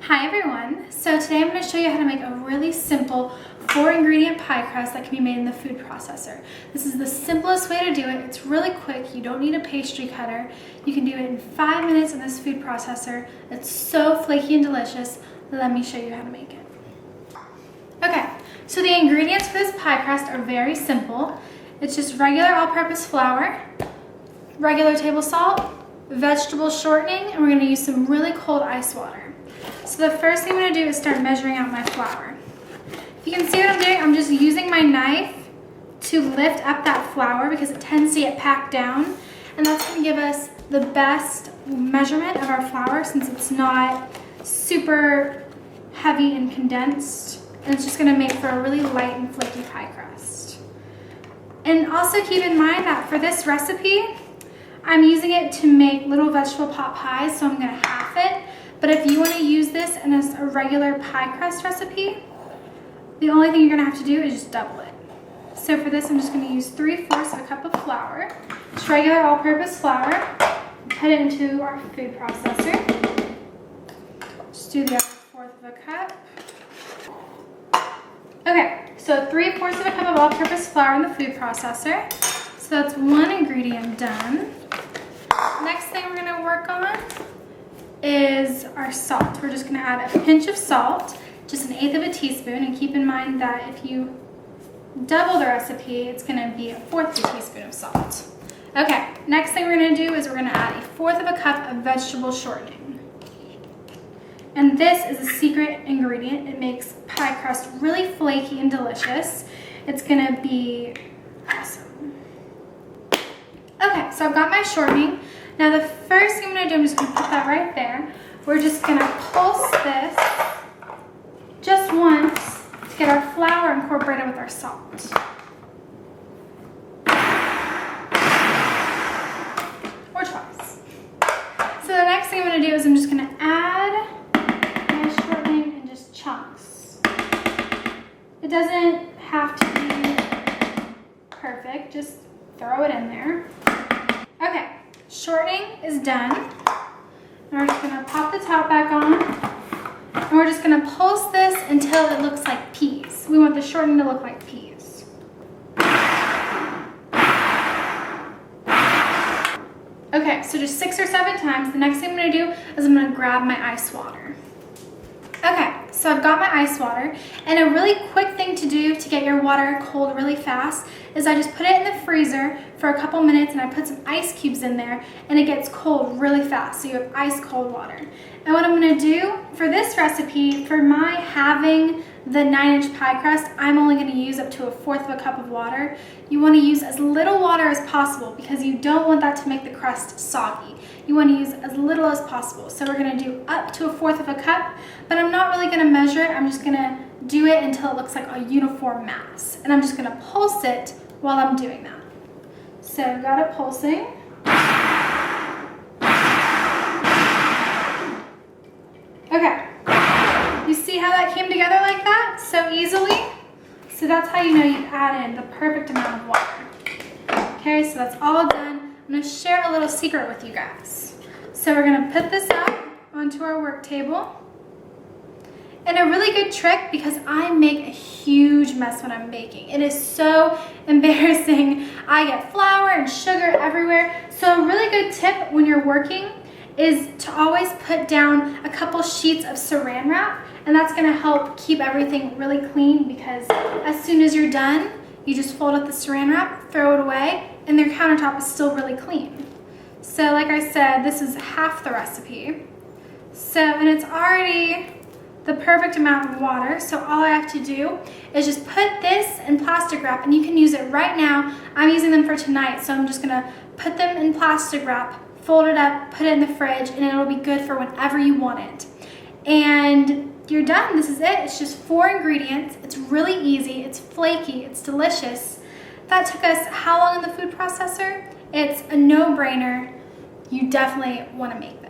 Hi everyone! So today I'm going to show you how to make a really simple 4-ingredient pie crust that can be made in the food processor. This is the simplest way to do it. It's really quick. You don't need a pastry cutter. You can do it in 5 minutes in this food processor. It's so flaky and delicious. Let me show you how to make it. Okay, so the ingredients for this pie crust are very simple. It's just regular all-purpose flour, regular table salt, vegetable shortening, and we're going to use some really cold ice water. So the first thing I'm going to do is start measuring out my flour. If you can see what I'm doing, I'm just using my knife to lift up that flour because it tends to get packed down, and that's going to give us the best measurement of our flour since it's not super heavy and condensed, and it's just going to make for a really light and flaky pie crust. And also keep in mind that for this recipe, I'm using it to make little vegetable pot pies, so I'm going to half it. But if you want to use this in a regular pie crust recipe, the only thing you're going to have to do is just double it. So for this, I'm just going to use 3/4 of a cup of flour, just regular all-purpose flour, put it into our food processor. Just do the other 1/4 of a cup. Okay, so 3/4 of a cup of all-purpose flour in the food processor. So that's one ingredient done. Next thing we're going to work on is our salt. We're just going to add a pinch of salt, just 1/8 of a teaspoon, and keep in mind that if you double the recipe, it's going to be 1/4 of a teaspoon of salt. Okay, next thing we're going to do is we're going to add 1/4 of a cup of vegetable shortening. And this is a secret ingredient. It makes pie crust really flaky and delicious. It's going to be awesome. Okay, so I've got my shortening. Now the first thing I'm going to do, I'm just going to put that right there. We're just going to pulse this just once to get our flour incorporated with our salt. Or twice. So the next thing I'm going to do is I'm just going to add my shortening in just chunks. It doesn't have to be perfect, just throw it in there. Okay. Shortening is done. And we're just going to pop the top back on. And we're just going to pulse this until it looks like peas. We want the shortening to look like peas. Okay, so just 6 or 7 times. The next thing I'm going to do is I'm going to grab my ice water. Okay, so I've got my ice water, and a really quick thing to do to get your water cold really fast is I just put it in the freezer for a couple minutes and I put some ice cubes in there, and it gets cold really fast, so you have ice cold water. And what I'm going to do for this recipe, for my having the 9-inch pie crust, I'm only going to use up to 1/4 of a cup of water. You want to use as little water as possible because you don't want that to make the crust soggy. You want to use as little as possible. So we're going to do up to 1/4 of a cup, but I'm not really going to measure it. I'm just going to do it until it looks like a uniform mass. And I'm just going to pulse it while I'm doing that. So I've got it pulsing. Okay. You see how that came together like that? So easily? So that's how you know you've added the perfect amount of water. Okay, so that's all done. I'm going to share a little secret with you guys. So we're going to put this up onto our work table. And a really good trick, because I make a huge mess when I'm baking. It is so embarrassing. I get flour and sugar everywhere. So a really good tip when you're working is to always put down a couple sheets of saran wrap, and that's going to help keep everything really clean, because as soon as you're done, you just fold up the saran wrap, throw it away, and your countertop is still really clean. So like I said, this is half the recipe. And it's already the perfect amount of water, so all I have to do is just put this in plastic wrap, and you can use it right now. I'm using them for tonight, so I'm just going to put them in plastic wrap, fold it up, put it in the fridge, and it'll be good for whenever you want it. And you're done. This is it. It's just 4 ingredients. It's really easy. It's flaky. It's delicious. That took us how long in the food processor? It's a no-brainer. You definitely want to make